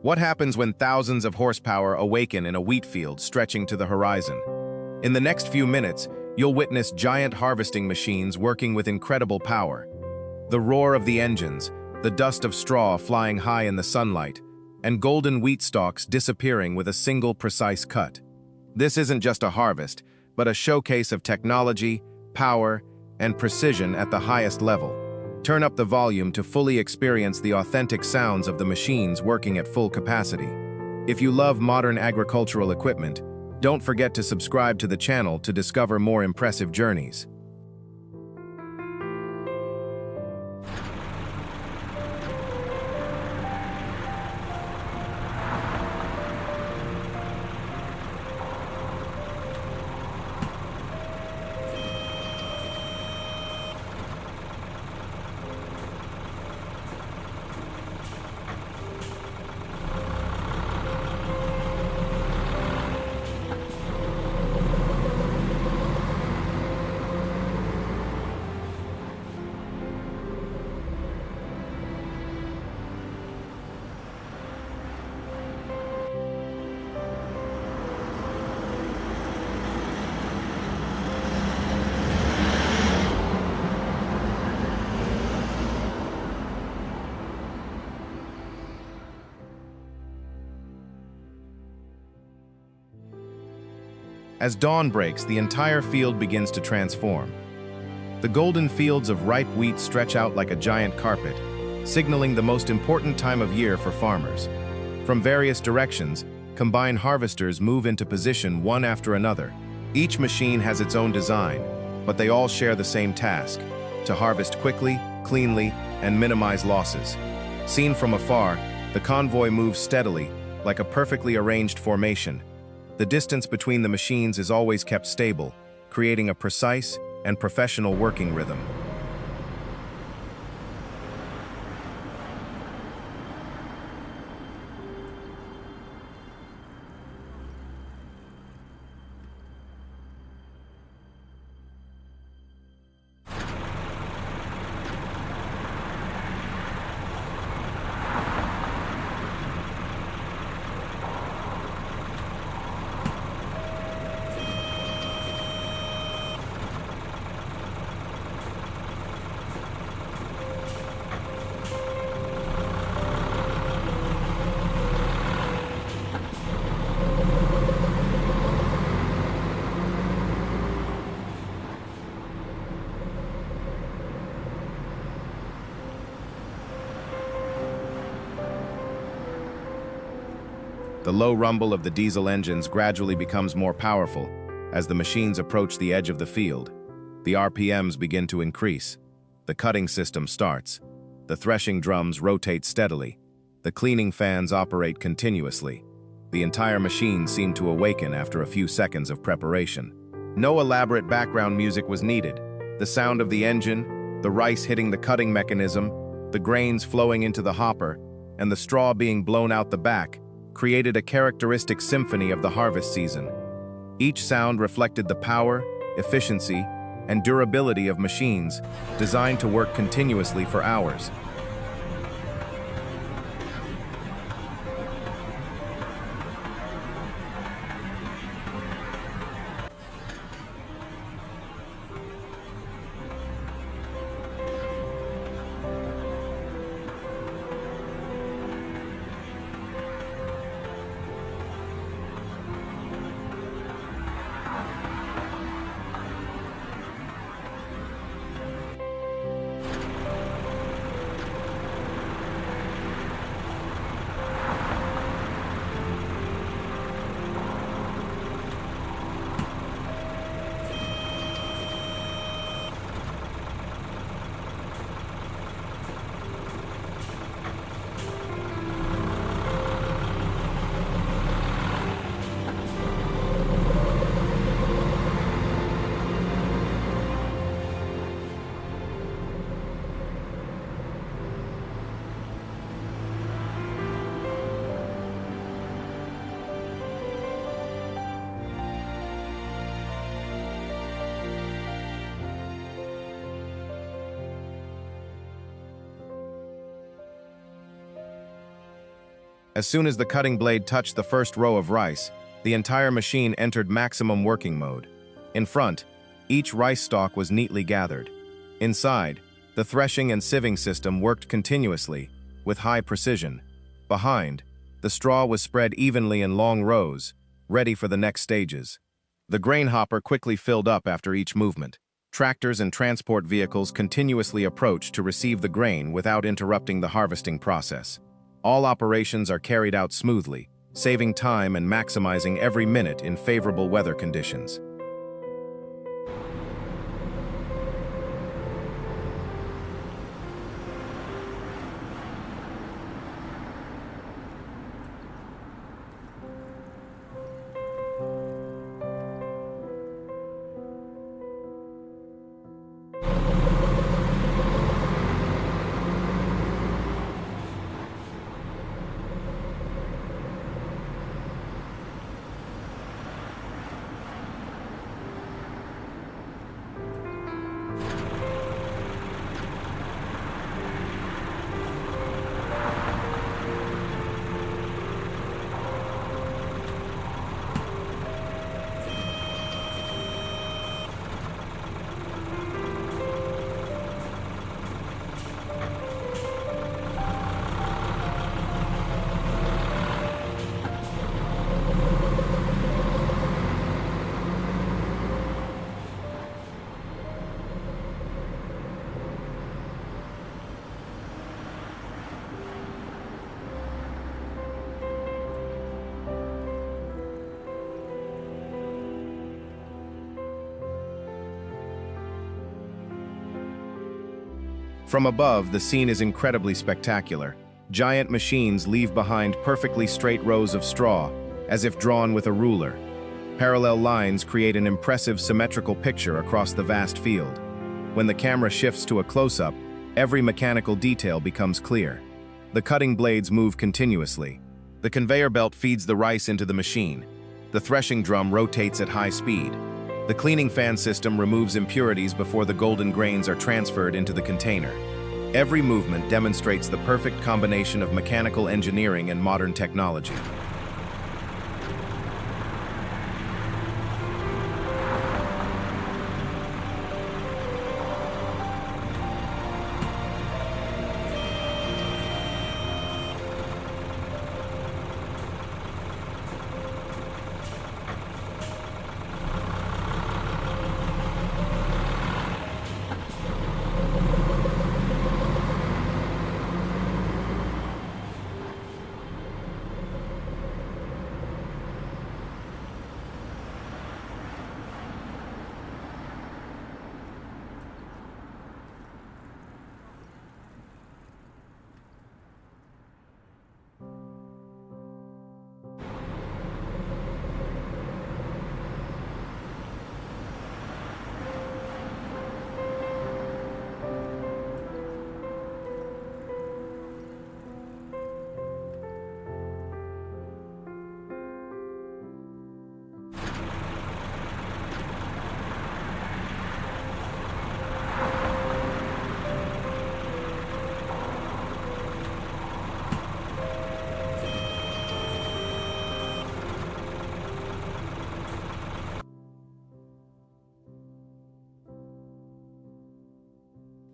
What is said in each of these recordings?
What happens when thousands of horsepower awaken in a wheat field stretching to the horizon? In the next few minutes, you'll witness giant harvesting machines working with incredible power. The roar of the engines, the dust of straw flying high in the sunlight, and golden wheat stalks disappearing with a single precise cut. This isn't just a harvest, but a showcase of technology, power, and precision at the highest level. Turn up the volume to fully experience the authentic sounds of the machines working at full capacity. If you love modern agricultural equipment, don't forget to subscribe to the channel to discover more impressive journeys. As dawn breaks, the entire field begins to transform. The golden fields of ripe wheat stretch out like a giant carpet, signaling the most important time of year for farmers. From various directions, combine harvesters move into position one after another. Each machine has its own design, but they all share the same task: to harvest quickly, cleanly, and minimize losses. Seen from afar, the convoy moves steadily, like a perfectly arranged formation. The distance between the machines is always kept stable, creating a precise and professional working rhythm. The low rumble of the diesel engines gradually becomes more powerful as the machines approach the edge of the field. The RPMs begin to increase. The cutting system starts. The threshing drums rotate steadily. The cleaning fans operate continuously. The entire machine seemed to awaken after a few seconds of preparation. No elaborate background music was needed. The sound of the engine, the rice hitting the cutting mechanism, the grains flowing into the hopper, and the straw being blown out the back created a characteristic symphony of the harvest season. Each sound reflected the power, efficiency, and durability of machines designed to work continuously for hours. As soon as the cutting blade touched the first row of rice, the entire machine entered maximum working mode. In front, each rice stalk was neatly gathered. Inside, the threshing and sieving system worked continuously, with high precision. Behind, the straw was spread evenly in long rows, ready for the next stages. The grain hopper quickly filled up after each movement. Tractors and transport vehicles continuously approach to receive the grain without interrupting the harvesting process. All operations are carried out smoothly, saving time and maximizing every minute in favorable weather conditions. From above, the scene is incredibly spectacular. Giant machines leave behind perfectly straight rows of straw, as if drawn with a ruler. Parallel lines create an impressive symmetrical picture across the vast field. When the camera shifts to a close-up, every mechanical detail becomes clear. The cutting blades move continuously. The conveyor belt feeds the rice into the machine. The threshing drum rotates at high speed. The cleaning fan system removes impurities before the golden grains are transferred into the container. Every movement demonstrates the perfect combination of mechanical engineering and modern technology.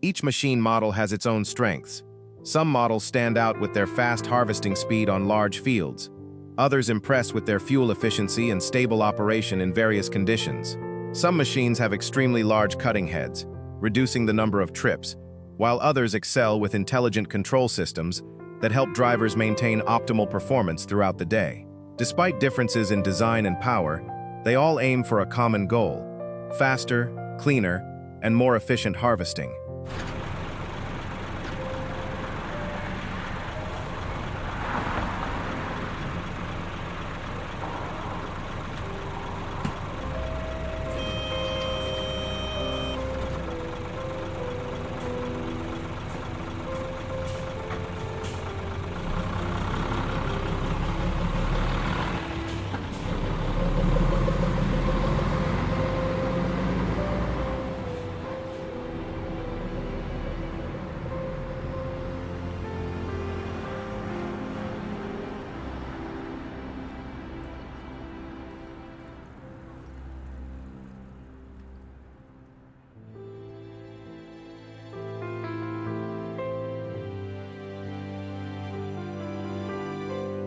Each machine model has its own strengths. Some models stand out with their fast harvesting speed on large fields. Others impress with their fuel efficiency and stable operation in various conditions. Some machines have extremely large cutting heads, reducing the number of trips, while others excel with intelligent control systems that help drivers maintain optimal performance throughout the day. Despite differences in design and power, they all aim for a common goal: faster, cleaner, and more efficient harvesting.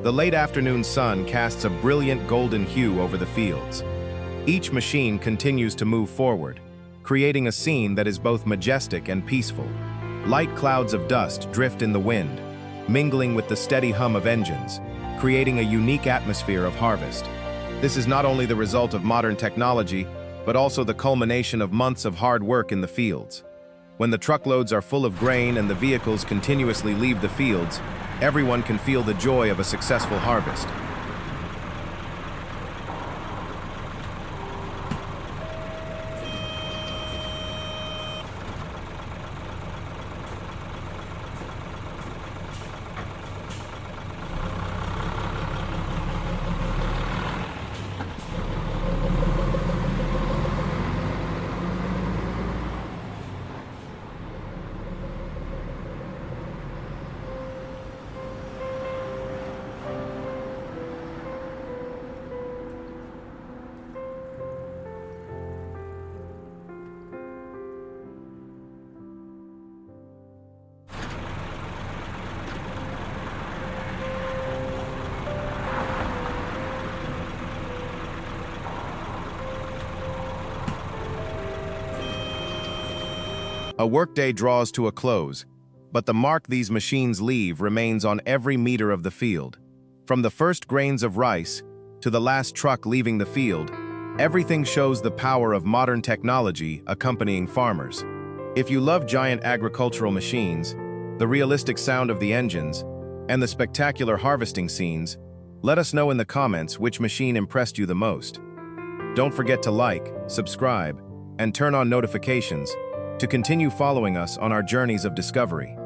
The late afternoon sun casts a brilliant golden hue over the fields. Each machine continues to move forward, creating a scene that is both majestic and peaceful. Light clouds of dust drift in the wind, mingling with the steady hum of engines, creating a unique atmosphere of harvest. This is not only the result of modern technology, but also the culmination of months of hard work in the fields. When the truckloads are full of grain and the vehicles continuously leave the fields, everyone can feel the joy of a successful harvest. A workday draws to a close, but the mark these machines leave remains on every meter of the field. From the first grains of rice to the last truck leaving the field, everything shows the power of modern technology accompanying farmers. If you love giant agricultural machines, the realistic sound of the engines, and the spectacular harvesting scenes, let us know in the comments which machine impressed you the most. Don't forget to like, subscribe, and turn on notifications to continue following us on our journeys of discovery.